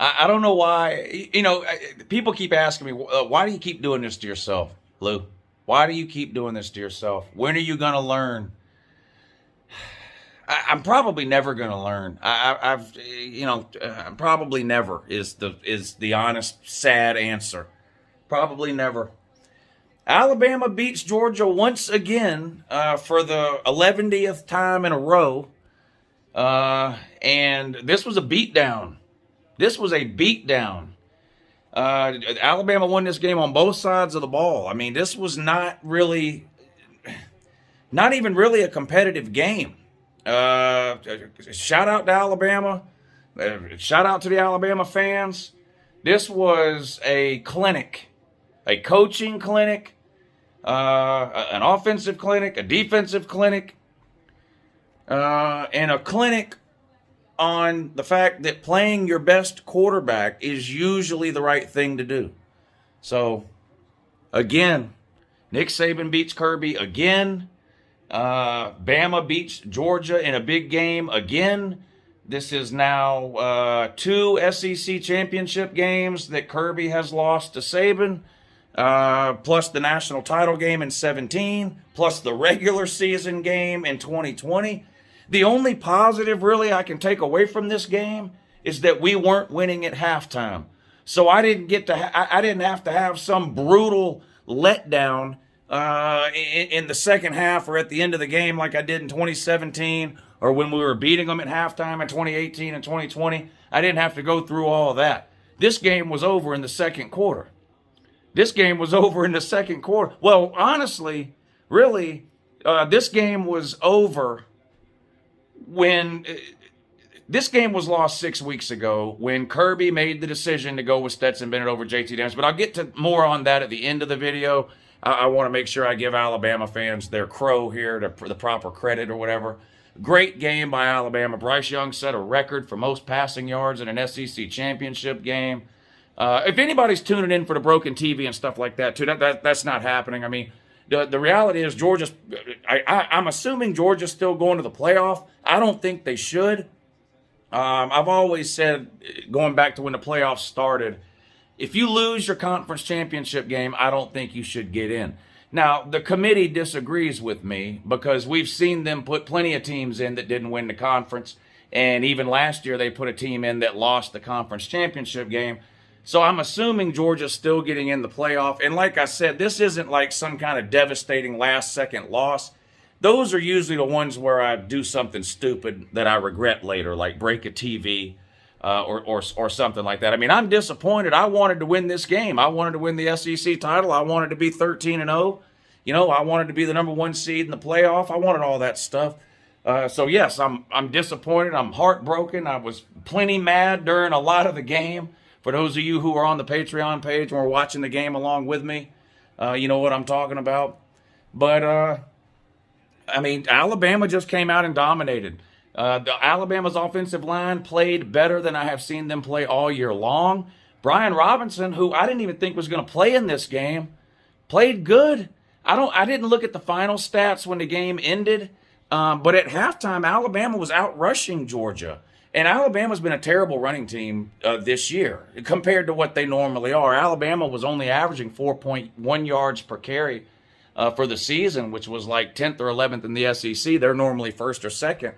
I don't know why. People keep asking me, why do you keep doing this to yourself, Lou? Why do you keep doing this to yourself? When are you going to learn? I'm probably never going to learn. Probably never is the honest, sad answer. Probably never. Alabama beats Georgia once again for the 11th time in a row. And this was a beatdown. This was a beatdown. Alabama won this game on both sides of the ball. I mean, this was not even really a competitive game. Shout out to Alabama. Shout out to the Alabama fans. This was a clinic, a coaching clinic, an offensive clinic, a defensive clinic, and a clinic on the fact that playing your best quarterback is usually the right thing to do. So, again, Nick Saban beats Kirby again. Bama beats Georgia in a big game again. This is now 2 SEC championship games that Kirby has lost to Saban, plus the national title game in 2017, plus the regular season game in 2020. The only positive really I can take away from this game is that we weren't winning at halftime. So I didn't have to have some brutal letdown in the second half or at the end of the game like I did in 2017 or when we were beating them at halftime in 2018 and 2020. I didn't have to go through all of that. This game was over in the second quarter. Well, honestly, really, this game was over when this game was lost 6 weeks ago when Kirby made the decision to go with Stetson Bennett over JT Daniels. But I'll get to more on that at the end of the video. I want to make sure I give Alabama fans their crow here, the proper credit or whatever. Great game by Alabama. Bryce Young set a record for most passing yards in an SEC championship game. If anybody's tuning in for the broken TV and stuff like that, too, that's not happening. I mean, the reality is I'm assuming Georgia's still going to the playoff. I don't think they should. I've always said, going back to when the playoffs started, if you lose your conference championship game, I don't think you should get in. Now, the committee disagrees with me because we've seen them put plenty of teams in that didn't win the conference. And even last year, they put a team in that lost the conference championship game. So I'm assuming Georgia's still getting in the playoff. And like I said, this isn't like some kind of devastating last-second loss. Those are usually the ones where I do something stupid that I regret later, like break a TV or something like that. I mean, I'm disappointed. I wanted to win this game. I wanted to win the SEC title. I wanted to be 13-0. I wanted to be the number 1 seed in the playoff. I wanted all that stuff. So yes, I'm disappointed. I'm heartbroken. I was plenty mad during a lot of the game. For those of you who are on the Patreon page and were watching the game along with me, you know what I'm talking about. But, I mean, Alabama just came out and dominated. Alabama's offensive line played better than I have seen them play all year long. Brian Robinson, who I didn't even think was going to play in this game, played good. I didn't look at the final stats when the game ended, but at halftime, Alabama was out rushing Georgia. And Alabama's been a terrible running team this year compared to what they normally are. Alabama was only averaging 4.1 yards per carry for the season, which was like 10th or 11th in the SEC. They're normally first or second.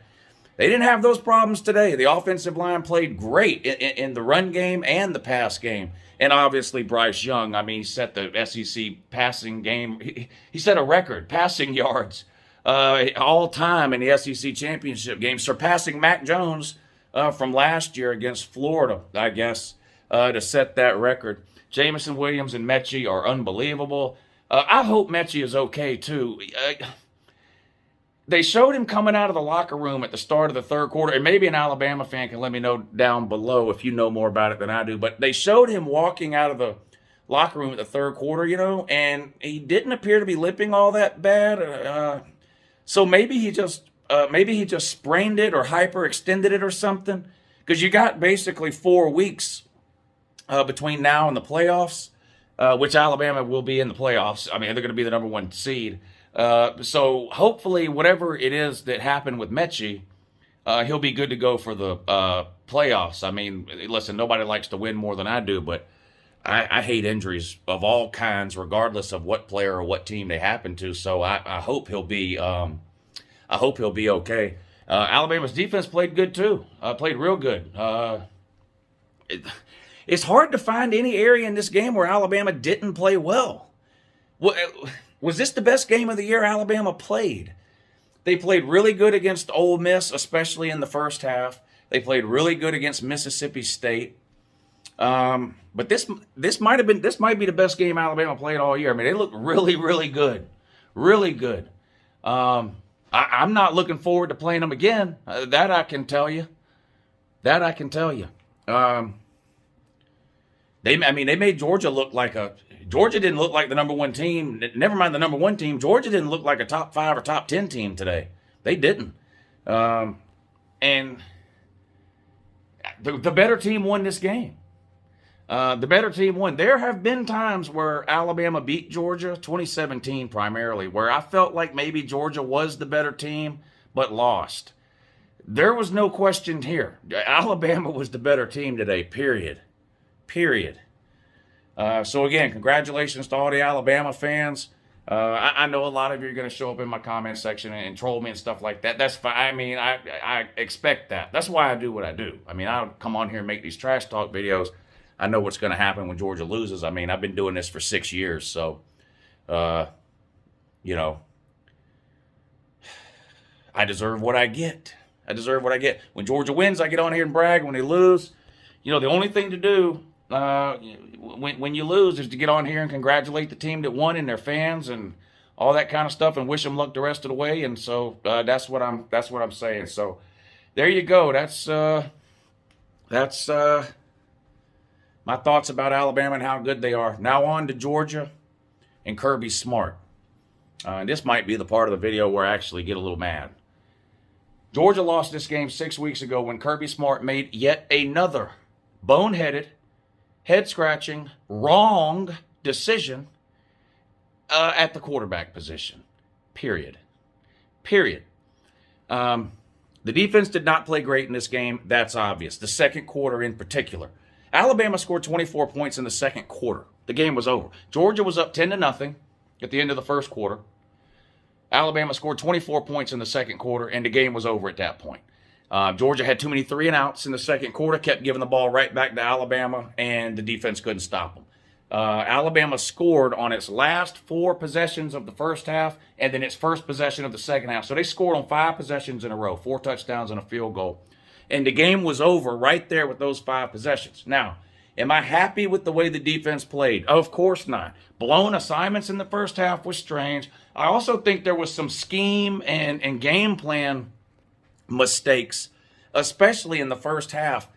They didn't have those problems today. The offensive line played great in the run game and the pass game. And obviously Bryce Young, I mean, he set the SEC passing game. He set a record, passing yards, all time in the SEC championship game, surpassing Mac Jones from last year against Florida, I guess, to set that record. Jamison Williams and Mechie are unbelievable. I hope Mechie is okay, too. They showed him coming out of the locker room at the start of the third quarter, and maybe an Alabama fan can let me know down below if you know more about it than I do, but they showed him walking out of the locker room at the third quarter, and he didn't appear to be limping all that bad. So maybe he just sprained it or hyperextended it or something, because you got basically 4 weeks between now and the playoffs, which Alabama will be in the playoffs. I mean, they're going to be the number 1 seed. So hopefully whatever it is that happened with Mechie, he'll be good to go for the playoffs. I mean, listen, nobody likes to win more than I do, but I hate injuries of all kinds, regardless of what player or what team they happen to. So I hope he'll be okay. Alabama's defense played good too. Played real good. It's hard to find any area in this game where Alabama didn't play well. Was this the best game of the year Alabama played? They played really good against Ole Miss, especially in the first half. They played really good against Mississippi State. But this might be the best game Alabama played all year. I mean, they looked really, really good. Really good. I'm not looking forward to playing them again. That I can tell you. They made Georgia look like Georgia didn't look like the number one team. Never mind the number one team. Georgia didn't look like a top 5 or top 10 team today. They didn't. And the better team won this game. The better team won. There have been times where Alabama beat Georgia, 2017 primarily, where I felt like maybe Georgia was the better team, but lost. There was no question here. Alabama was the better team today, period. So again, congratulations to all the Alabama fans. I know a lot of you are going to show up in my comment section and troll me and stuff like that. That's fine. I mean, I expect that. That's why I do what I do. I mean, I'll come on here and make these trash talk videos. I know what's going to happen when Georgia loses. I mean, I've been doing this for 6 years, so, you know, I deserve what I get. When Georgia wins, I get on here and brag. When they lose, you know, the only thing to do when you lose is to get on here and congratulate the team that won and their fans and all that kind of stuff and wish them luck the rest of the way. And so that's what I'm saying. So there you go. That's my thoughts about Alabama and how good they are. Now on to Georgia and Kirby Smart. And this might be the part of the video where I actually get a little mad. Georgia lost this game 6 weeks ago when Kirby Smart made yet another boneheaded, head-scratching, wrong decision at the quarterback position. Period. The defense did not play great in this game. That's obvious. The second quarter in particular. Alabama scored 24 points in the second quarter. The game was over. Georgia was up 10-0 at the end of the first quarter. Alabama scored 24 points in the second quarter, and the game was over at that point. Georgia had too many 3-and-outs in the second quarter, kept giving the ball right back to Alabama, and the defense couldn't stop them. Alabama scored on its last 4 possessions of the first half, and then its first possession of the second half. So they scored on 5 possessions in a row, 4 touchdowns and a field goal. And the game was over right there with those 5 possessions. Now, am I happy with the way the defense played? Of course not. Blown assignments in the first half was strange. I also think there was some scheme and game plan mistakes, especially in the first half.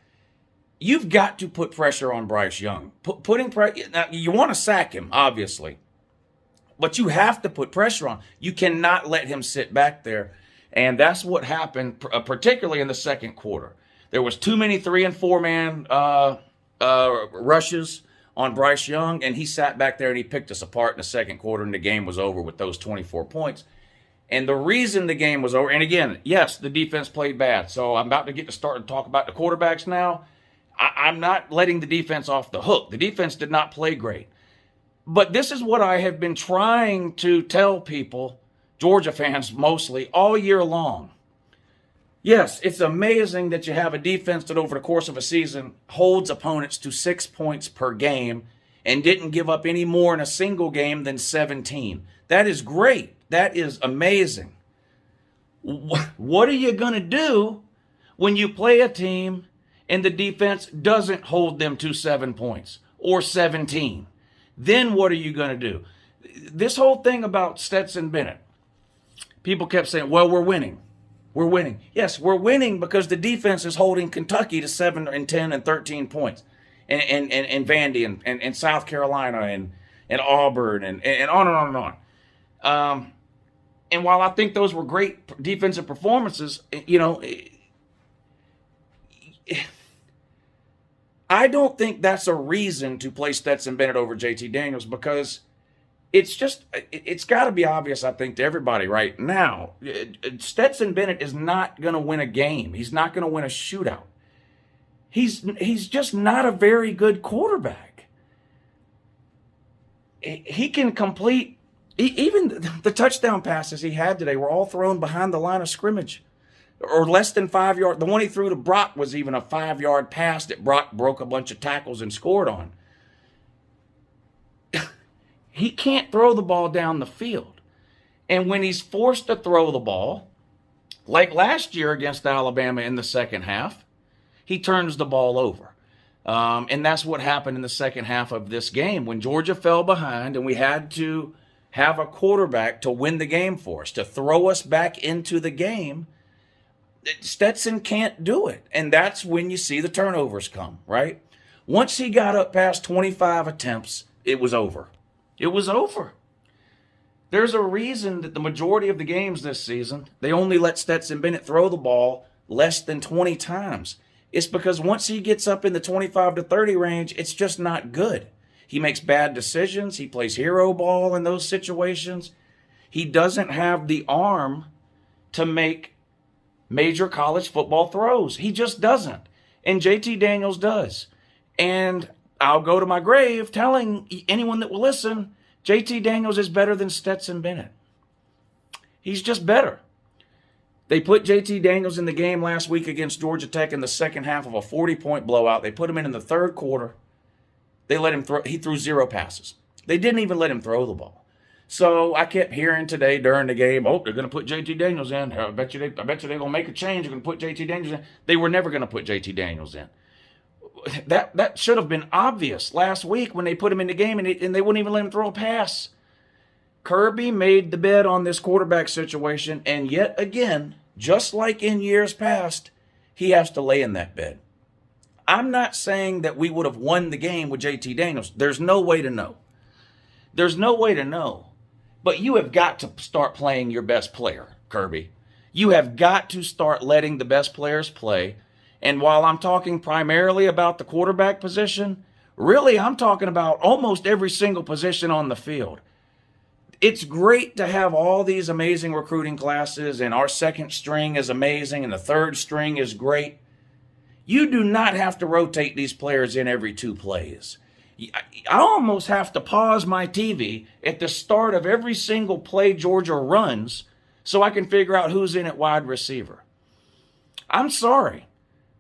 You've got to put pressure on Bryce Young. Putting pressure. Now, you want to sack him, obviously, but you have to put pressure on. You cannot let him sit back there. And that's what happened, particularly in the second quarter. There was too many 3- and 4-man rushes on Bryce Young, and he sat back there and he picked us apart in the second quarter, and the game was over with those 24 points. And the reason the game was over, and again, yes, the defense played bad. So I'm about to get to start and talk about the quarterbacks now. I'm not letting the defense off the hook. The defense did not play great. But this is what I have been trying to tell people, Georgia fans mostly, all year long. Yes, it's amazing that you have a defense that over the course of a season holds opponents to 6 points per game and didn't give up any more in a single game than 17. That is great. That is amazing. What are you going to do when you play a team and the defense doesn't hold them to 7 points or 17? Then what are you going to do? This whole thing about Stetson Bennett, people kept saying, well, we're winning. We're winning. Yes, we're winning because the defense is holding Kentucky to 7 and 10 and 13 points. And Vandy and South Carolina and Auburn and on and on and on. And while I think those were great defensive performances, you know, I don't think that's a reason to play Stetson Bennett over JT Daniels, because it's got to be obvious, I think, to everybody right now. Stetson Bennett is not going to win a game. He's not going to win a shootout. He's just not a very good quarterback. He can complete, even the touchdown passes he had today were all thrown behind the line of scrimmage or less than 5 yards. The one he threw to Brock was even a 5-yard pass that Brock broke a bunch of tackles and scored on. He can't throw the ball down the field. And when he's forced to throw the ball, like last year against Alabama in the second half, he turns the ball over. And that's what happened in the second half of this game when Georgia fell behind and we had to have a quarterback to win the game for us, to throw us back into the game. Stetson can't do it. And that's when you see the turnovers come, right? Once he got up past 25 attempts, it was over. It was over. There's a reason that the majority of the games this season, they only let Stetson Bennett throw the ball less than 20 times. It's because once he gets up in the 25 to 30 range, it's just not good. He makes bad decisions. He plays hero ball in those situations. He doesn't have the arm to make major college football throws. He just doesn't. And JT Daniels does. And I'll go to my grave telling anyone that will listen, JT Daniels is better than Stetson Bennett. He's just better. They put JT Daniels in the game last week against Georgia Tech in the second half of a 40-point blowout. They put him in the third quarter. They let him throw. He threw 0 passes. They didn't even let him throw the ball. So I kept hearing today during the game, oh, they're going to put JT Daniels in. I bet you they're going to make a change. They're going to put JT Daniels in. They were never going to put JT Daniels in. That should have been obvious last week when they put him in the game and they wouldn't even let him throw a pass. Kirby made the bet on this quarterback situation, and yet again, just like in years past, he has to lay in that bed. I'm not saying that we would have won the game with JT Daniels. There's no way to know. There's no way to know. But you have got to start playing your best player, Kirby. You have got to start letting the best players play. And while I'm talking primarily about the quarterback position, really I'm talking about almost every single position on the field. It's great to have all these amazing recruiting classes, and our second string is amazing, and the third string is great. You do not have to rotate these players in every 2 plays. I almost have to pause my TV at the start of every single play Georgia runs so I can figure out who's in at wide receiver. I'm sorry.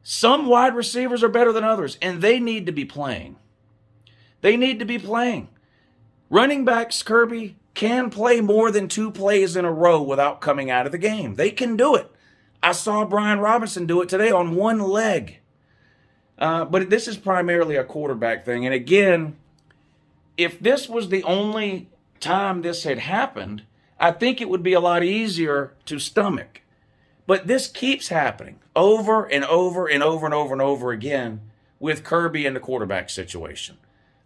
Some wide receivers are better than others, and they need to be playing. They need to be playing. Running backs, Kirby, can play more than 2 plays in a row without coming out of the game. They can do it. I saw Brian Robinson do it today on one leg. But this is primarily a quarterback thing. And again, if this was the only time this had happened, I think it would be a lot easier to stomach. But this keeps happening over and over and over and over and over again with Kirby and the quarterback situation.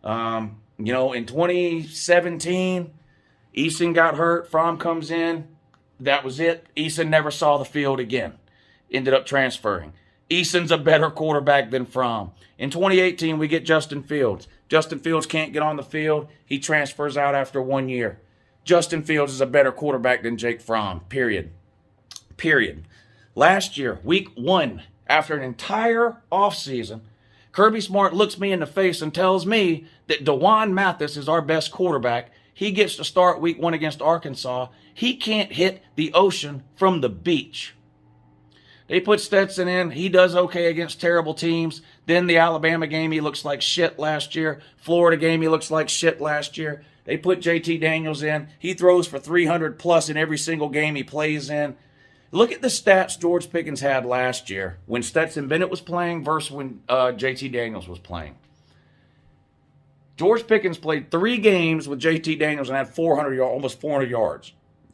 In 2017, Eason got hurt. Fromm comes in. That was it. Eason never saw the field again. Ended up transferring. Eason's a better quarterback than Fromm. In 2018, we get Justin Fields. Justin Fields can't get on the field. He transfers out after 1 year. Justin Fields is a better quarterback than Jake Fromm, period. Last year, week 1, after an entire offseason, Kirby Smart looks me in the face and tells me that DeJuan Mathis is our best quarterback. He gets to start week 1 against Arkansas. He can't hit the ocean from the beach. They put Stetson in. He does okay against terrible teams. Then the Alabama game, he looks like shit last year. Florida game, he looks like shit last year. They put JT Daniels in. He throws for 300 plus in every single game he plays in. Look at the stats George Pickens had last year when Stetson Bennett was playing versus when JT Daniels was playing. George Pickens played 3 games with JT Daniels and had almost 400 yards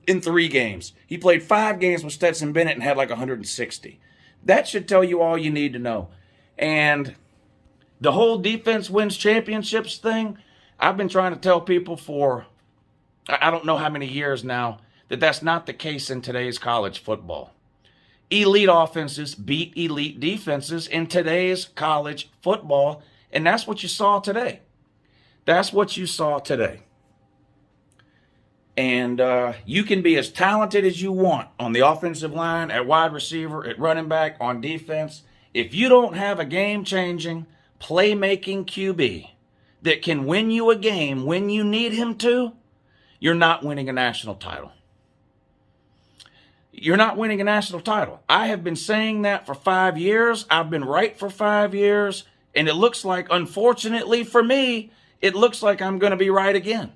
in 3 games. He played 5 games with Stetson Bennett and had like 160. That should tell you all you need to know. And the whole defense wins championships thing, I've been trying to tell people for I don't know how many years now that that's not the case in today's college football. Elite offenses beat elite defenses in today's college football, and that's what you saw today. That's what you saw today. And you can be as talented as you want on the offensive line, at wide receiver, at running back, on defense. If you don't have a game-changing, playmaking QB that can win you a game when you need him to, you're not winning a national title. You're not winning a national title. I have been saying that for 5 years. I've been right for 5 years. And it looks like, unfortunately for me, it looks like I'm going to be right again.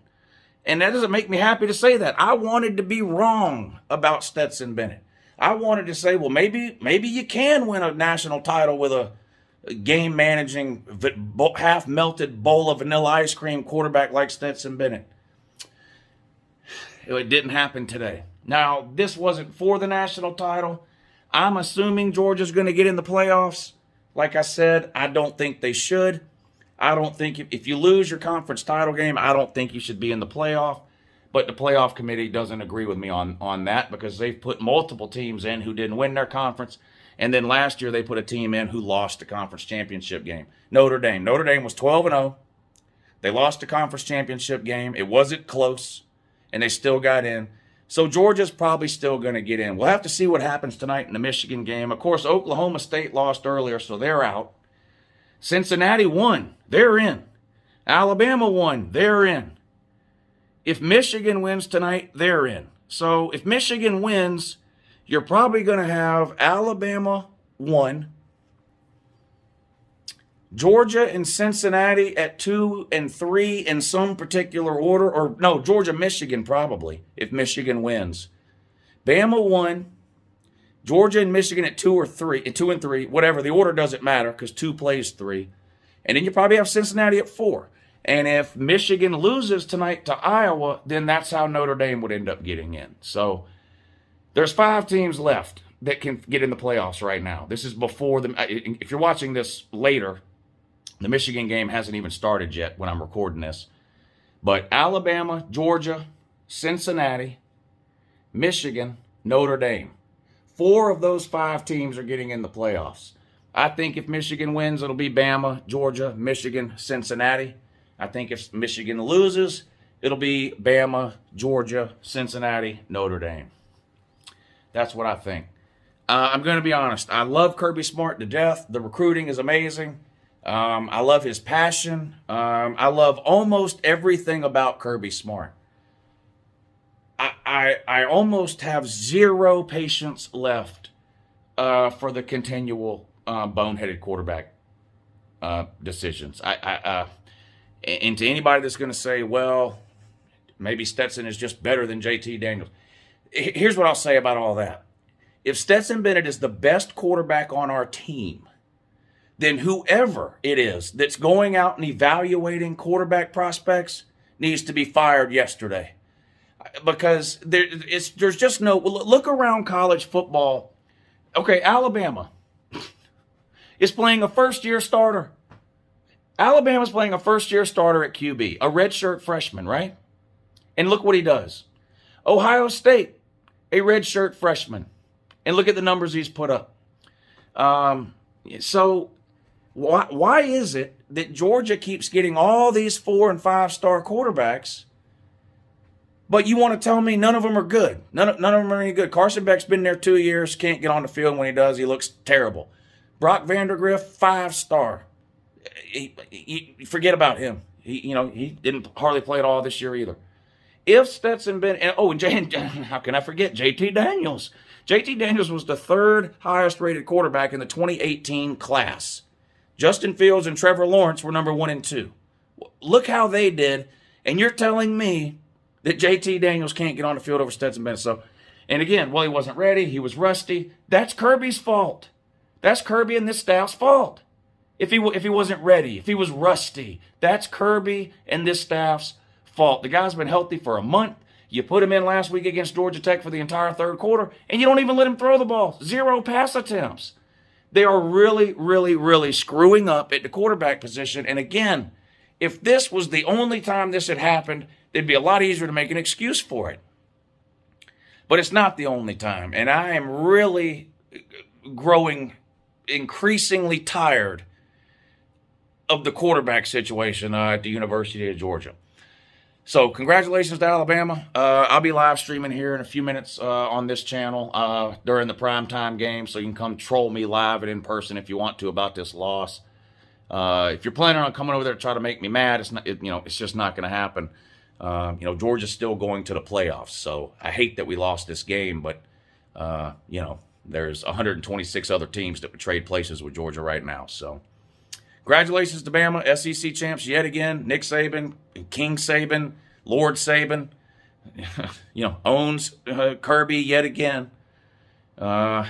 And that doesn't make me happy to say that. I wanted to be wrong about Stetson Bennett. I wanted to say, well, maybe you can win a national title with a game-managing, half-melted bowl of vanilla ice cream quarterback like Stetson Bennett. It didn't happen today. Now, this wasn't for the national title. I'm assuming Georgia's going to get in the playoffs. Like I said, I don't think they should. I don't think if you lose your conference title game, I don't think you should be in the playoff. But the playoff committee doesn't agree with me on that because they've put multiple teams in who didn't win their conference. And then last year they put a team in who lost the conference championship game. Notre Dame. Notre Dame was 12-0. They lost the conference championship game. It wasn't close, and they still got in. So Georgia's probably still going to get in. We'll have to see what happens tonight in the Michigan game. Of course, Oklahoma State lost earlier, so they're out. Cincinnati won. They're in. Alabama won. They're in. If Michigan wins tonight, they're in. So if Michigan wins, you're probably going to have Alabama 1, Georgia and Cincinnati at 2 and 3 in some particular order, or no, Georgia, Michigan probably, if Michigan wins. Bama 1, Georgia and Michigan at 2 and 3, whatever. The order doesn't matter because 2 plays 3. And then you probably have Cincinnati at 4. And if Michigan loses tonight to Iowa, then that's how Notre Dame would end up getting in. So there's 5 teams left that can get in the playoffs right now. This is before the. If you're watching this later, the Michigan game hasn't even started yet when I'm recording this. But Alabama, Georgia, Cincinnati, Michigan, Notre Dame. 4 of those 5 teams are getting in the playoffs. I think if Michigan wins, it'll be Bama, Georgia, Michigan, Cincinnati. I think if Michigan loses, it'll be Bama, Georgia, Cincinnati, Notre Dame. That's what I think. I'm going to be honest. I love Kirby Smart to death. The recruiting is amazing. I love his passion. I love almost everything about Kirby Smart. I almost have zero patience left for the continual boneheaded quarterback decisions. And to anybody that's going to say, well, maybe Stetson is just better than JT Daniels. Here's what I'll say about all that. If Stetson Bennett is the best quarterback on our team, then whoever it is that's going out and evaluating quarterback prospects needs to be fired yesterday. Because there's just no... Look around college football. Okay, Alabama is playing a first-year starter. Alabama's playing a first-year starter at QB, a redshirt freshman, right? And look what he does. Ohio State, a redshirt freshman. And look at the numbers he's put up. So why is it that Georgia keeps getting all these 4- and 5-star quarterbacks, but you want to tell me none of them are good? None of them are any good. Carson Beck's been there 2 years, can't get on the field. When he does, he looks terrible. Brock Vandagriff, 5-star. Forget about him. He didn't hardly play at all this year either. If Stetson Bennett, how can I forget JT Daniels? JT Daniels was the 3rd highest rated quarterback in the 2018 class. Justin Fields and Trevor Lawrence were number 1 and 2. Look how they did, and you're telling me that JT Daniels can't get on the field over Stetson Bennett. So, and again, well, he wasn't ready. He was rusty. That's Kirby's fault. That's Kirby and this staff's fault. If he wasn't ready, if he was rusty, that's Kirby and this staff's fault. The guy's been healthy for a month. You put him in last week against Georgia Tech for the entire 3rd quarter, and you don't even let him throw the ball. 0 pass attempts. They are really, really, really screwing up at the quarterback position. And again, if this was the only time this had happened, it'd be a lot easier to make an excuse for it. But it's not the only time. And I am really growing increasingly tired of the quarterback situation at the University of Georgia. So congratulations to Alabama. I'll be live streaming here in a few minutes on this channel during the primetime game, so you can come troll me live and in person if you want to about this loss. If you're planning on coming over there to try to make me mad, it's not, it's just not going to happen. Georgia's still going to the playoffs, so I hate that we lost this game, but there's 126 other teams that would trade places with Georgia right now. So congratulations to Bama, SEC champs yet again. Nick Saban, King Saban, Lord Saban, owns Kirby yet again. Yep.